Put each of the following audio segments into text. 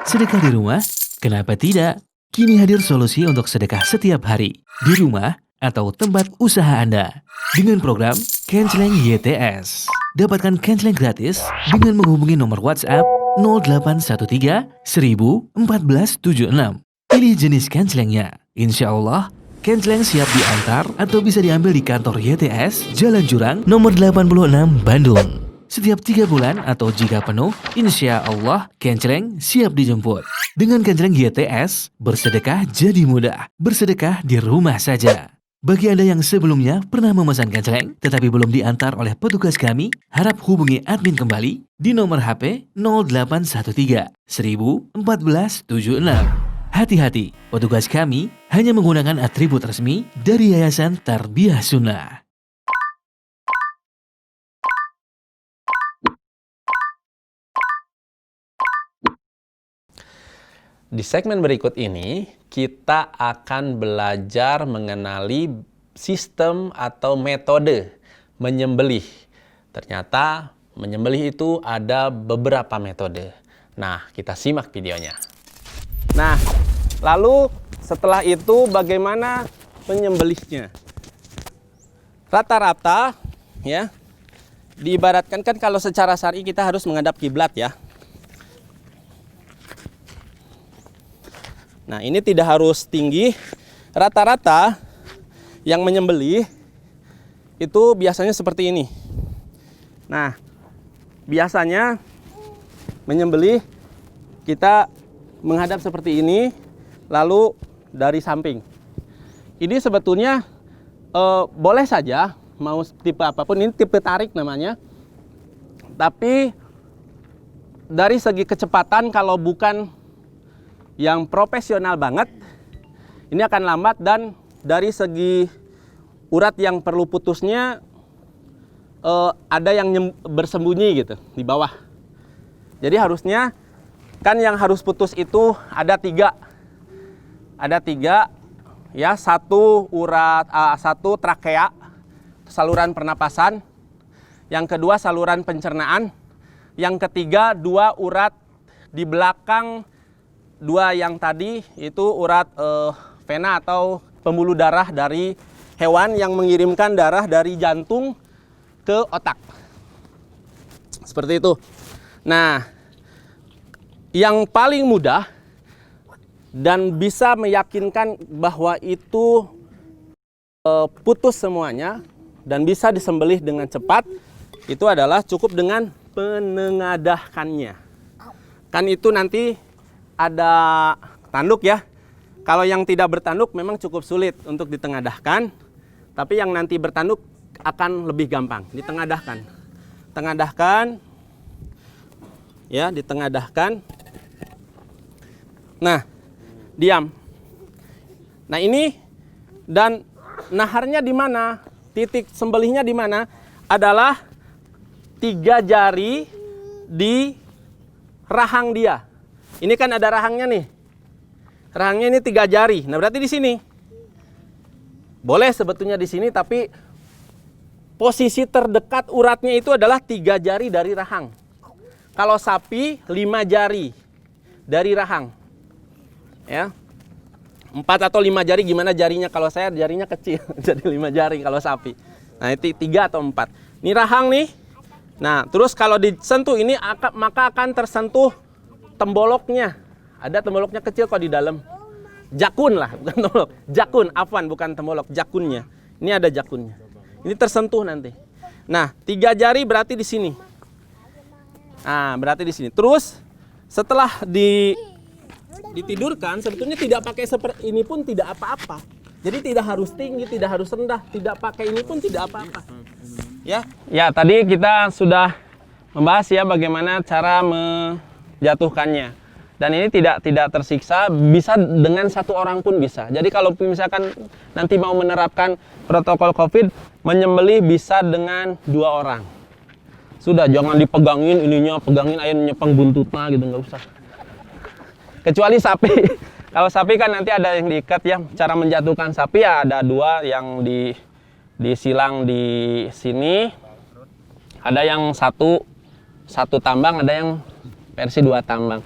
Sedekah di rumah? Kenapa tidak? Kini hadir solusi untuk sedekah setiap hari, di rumah atau tempat usaha Anda. Dengan program Kenceleng YTS. Dapatkan Kenceleng gratis dengan menghubungi nomor WhatsApp 0813 1000 1476. Pilih jenis Kencelengnya. Insya Allah, Kenceleng siap diantar atau bisa diambil di kantor YTS, Jalan Jurang, nomor 86, Bandung. Setiap 3 bulan atau jika penuh, insya Allah Kenceleng siap dijemput. Dengan Kenceleng YTS, bersedekah jadi mudah. Bersedekah di rumah saja. Bagi Anda yang sebelumnya pernah memesan Kenceleng tetapi belum diantar oleh petugas kami, harap hubungi admin kembali di nomor HP 0813 1000 1476. Hati-hati, petugas kami hanya menggunakan atribut resmi dari Yayasan Tarbiyah Sunnah. Di segmen berikut ini, kita akan belajar mengenali sistem atau metode menyembelih. Ternyata menyembelih itu ada beberapa metode. Nah, kita simak videonya. Nah, lalu setelah itu bagaimana menyembelihnya? Rata-rata ya, diibaratkan kan kalau secara syar'i kita harus menghadap kiblat ya. Nah, ini tidak harus tinggi. Rata-rata yang menyembelih itu biasanya seperti ini. Nah, biasanya menyembelih kita menghadap seperti ini, lalu dari samping. Ini sebetulnya boleh saja, mau tipe apapun, ini tipe tarik namanya. Tapi dari segi kecepatan kalau bukan yang profesional banget, ini akan lambat, dan dari segi urat yang perlu putusnya ada yang bersembunyi gitu di bawah. Jadi harusnya kan yang harus putus itu ada tiga ya, satu urat, satu trakea, saluran pernapasan, yang kedua saluran pencernaan, yang ketiga dua urat di belakang. Dua yang tadi itu urat vena atau pembuluh darah dari hewan yang mengirimkan darah dari jantung ke otak. Seperti itu. Nah, yang paling mudah dan bisa meyakinkan bahwa itu putus semuanya dan bisa disembelih dengan cepat, itu adalah cukup dengan penengadahkannya. Kan itu nanti ada tanduk ya. Kalau yang tidak bertanduk memang cukup sulit untuk ditengadahkan, tapi yang nanti bertanduk akan lebih gampang ditengadahkan. Tengadahkan ya, ditengadahkan. Nah, diam. Nah, ini, dan naharnya di mana? Titik sembelihnya di mana? Adalah 3 jari di rahang dia. Ini kan ada rahangnya nih. Rahangnya ini 3 jari. Nah, berarti di sini. Boleh sebetulnya di sini, tapi posisi terdekat uratnya itu adalah 3 jari dari rahang. Kalau sapi 5 jari dari rahang. Ya. 4 atau 5 jari, gimana jarinya? Kalau saya jarinya kecil, jadi 5 jari kalau sapi. Nah, itu 3 atau 4. Ini rahang nih. Nah, terus kalau disentuh ini maka akan tersentuh temboloknya. Ada temboloknya kecil kok di dalam. Jakun lah, bukan tembolok. Jakun, afwan, bukan tembolok, jakunnya. Ini ada jakunnya. Ini tersentuh nanti. Nah, 3 jari berarti di sini. Nah, berarti di sini. Terus setelah ditidurkan, sebetulnya tidak pakai seperti ini pun tidak apa-apa. Jadi tidak harus tinggi, tidak harus rendah, tidak pakai ini pun tidak apa-apa. Ya. Ya, tadi kita sudah membahas ya bagaimana cara jatuhkannya, dan ini tidak tersiksa, bisa dengan 1 orang pun bisa. Jadi kalau misalkan nanti mau menerapkan protokol COVID, menyembelih bisa dengan 2 orang. Sudah, jangan dipegangin ininya, pegangin ayo nyepeng buntutnya gitu, nggak usah. Kecuali sapi. Kalau sapi kan nanti ada yang diikat ya. Cara menjatuhkan sapi ya ada 2 yang disilang di sini. Ada yang satu tambang, ada yang versi 2 tambang.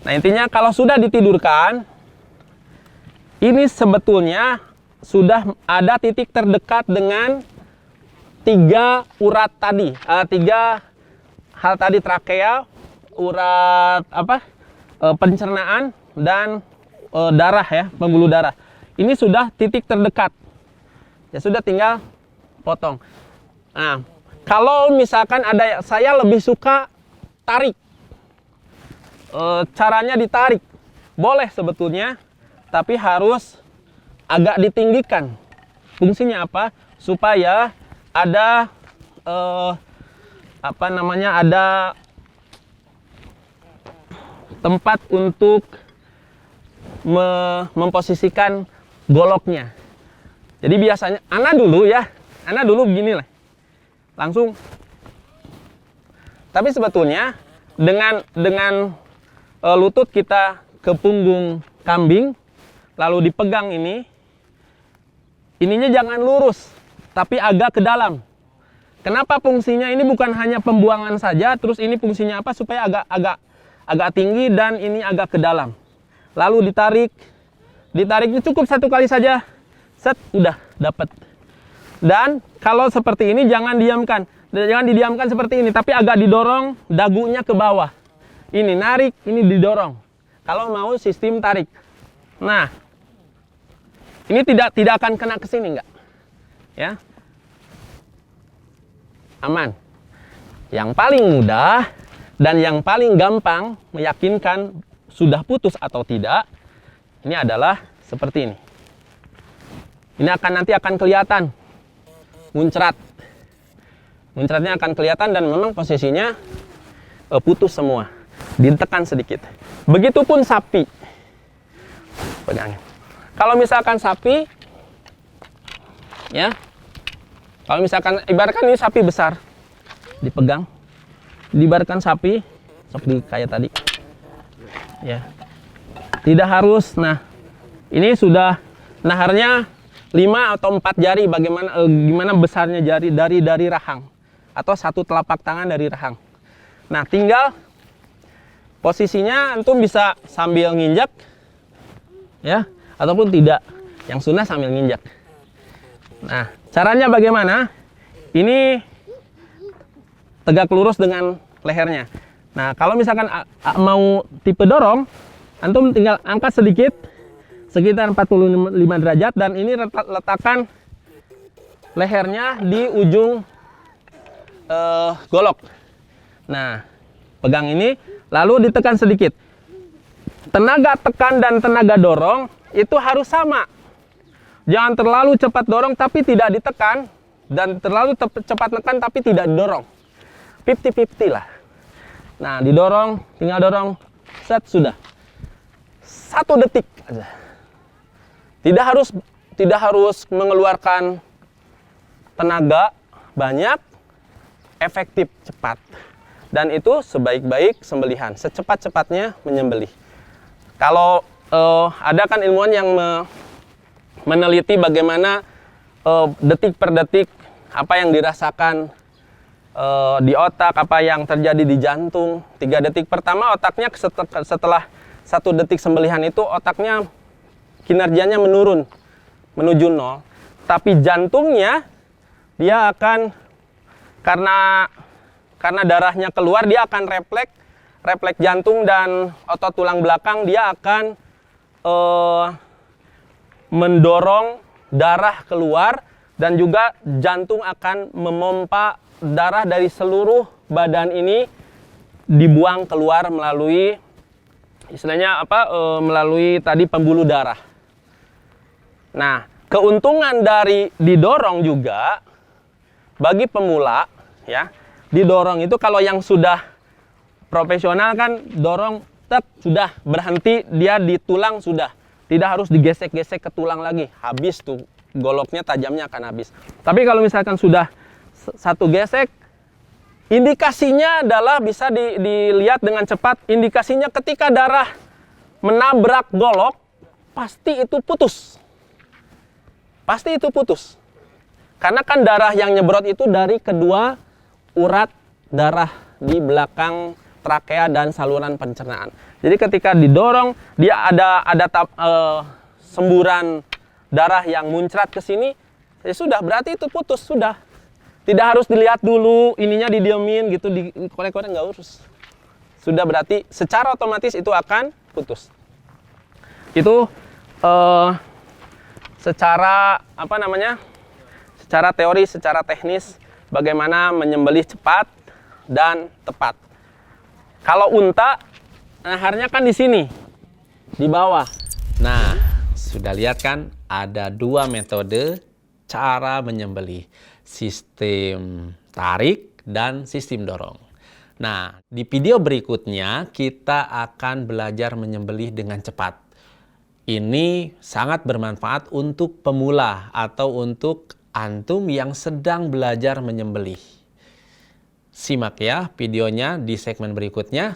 Nah, intinya kalau sudah ditidurkan, ini sebetulnya sudah ada titik terdekat dengan 3 urat tadi, 3 hal tadi, trakea, urat pencernaan dan darah ya, pembuluh darah. Ini sudah titik terdekat. Ya sudah, tinggal potong. Nah, kalau misalkan saya lebih suka tarik. Caranya ditarik. Boleh sebetulnya, tapi harus agak ditinggikan. Fungsinya apa? Supaya ada ada tempat untuk memposisikan goloknya. Jadi biasanya Ana dulu begini lah. Langsung. Tapi sebetulnya dengan lutut kita ke punggung kambing, lalu dipegang ininya jangan lurus, tapi agak ke dalam. Kenapa fungsinya? Ini bukan hanya pembuangan saja, terus ini fungsinya apa? Supaya agak tinggi dan ini agak ke dalam. Lalu ditariknya cukup 1 kali saja, set, udah dapat. Dan kalau seperti ini jangan didiamkan seperti ini, tapi agak didorong dagunya ke bawah. Ini narik, ini didorong. Kalau mau sistem tarik. Nah, ini tidak akan kena ke sini, enggak? Ya. Aman. Yang paling mudah dan yang paling gampang meyakinkan sudah putus atau tidak, ini adalah seperti ini. Ini nanti akan kelihatan muncrat. Muncratnya akan kelihatan dan memang posisinya putus semua. Ditekan sedikit. Begitupun sapi. Pegangin. Kalau misalkan sapi, ya, kalau misalkan ibaratkan ini sapi besar, dipegang, diibaratkan sapi seperti kayak tadi, ya, tidak harus. Nah, ini sudah naharnya 5 atau 4 jari, gimana besarnya jari dari rahang, atau 1 telapak tangan dari rahang. Nah, tinggal posisinya antum bisa sambil nginjak, ya, ataupun tidak. Yang sunnah sambil nginjak. Nah, caranya bagaimana? Ini tegak lurus dengan lehernya. Nah, kalau misalkan mau tipe dorong, antum tinggal angkat sedikit, sekitar 45 derajat, dan ini letakkan lehernya di ujung golok. Nah, pegang ini, lalu ditekan sedikit. Tenaga tekan dan tenaga dorong itu harus sama. Jangan terlalu cepat dorong tapi tidak ditekan, dan terlalu cepat tekan tapi tidak didorong. 50-50 lah. Nah, didorong, tinggal dorong, set, sudah. 1 detik aja. Tidak harus mengeluarkan tenaga banyak, efektif, cepat. Dan itu sebaik-baik sembelihan, secepat-cepatnya menyembelih. Kalau ada kan ilmuwan yang meneliti bagaimana detik per detik apa yang dirasakan di otak, apa yang terjadi di jantung. 3 detik pertama otaknya setelah 1 detik sembelihan itu otaknya kinerjanya menurun menuju 0. Tapi jantungnya dia akan karena darahnya keluar, dia akan refleks jantung dan otot tulang belakang, dia akan mendorong darah keluar, dan juga jantung akan memompa darah dari seluruh badan ini dibuang keluar melalui istilahnya melalui tadi pembuluh darah. Nah, keuntungan dari didorong juga bagi pemula, ya. Didorong itu kalau yang sudah profesional kan dorong sudah berhenti, dia di tulang sudah. Tidak harus digesek-gesek ke tulang lagi. Habis tuh goloknya, tajamnya akan habis. Tapi kalau misalkan sudah 1 gesek, indikasinya adalah bisa dilihat dengan cepat. Indikasinya ketika darah menabrak golok, pasti itu putus. Pasti itu putus. Karena kan darah yang nyebrot itu dari kedua urat darah di belakang trakea dan saluran pencernaan. Jadi ketika didorong, dia ada semburan darah yang muncrat ke sini, ya sudah, berarti itu putus, sudah. Tidak harus dilihat dulu, ininya didiemin gitu, dikorek-korek, nggak urus. Sudah, berarti secara otomatis itu akan putus. Itu secara apa namanya? Secara teori, secara teknis bagaimana menyembelih cepat dan tepat. Kalau unta, naharnya kan di sini, di bawah. Nah, sudah lihat kan ada dua metode cara menyembelih, sistem tarik dan sistem dorong. Nah, di video berikutnya kita akan belajar menyembelih dengan cepat. Ini sangat bermanfaat untuk pemula atau untuk antum yang sedang belajar menyembelih. Simak ya videonya di segmen berikutnya.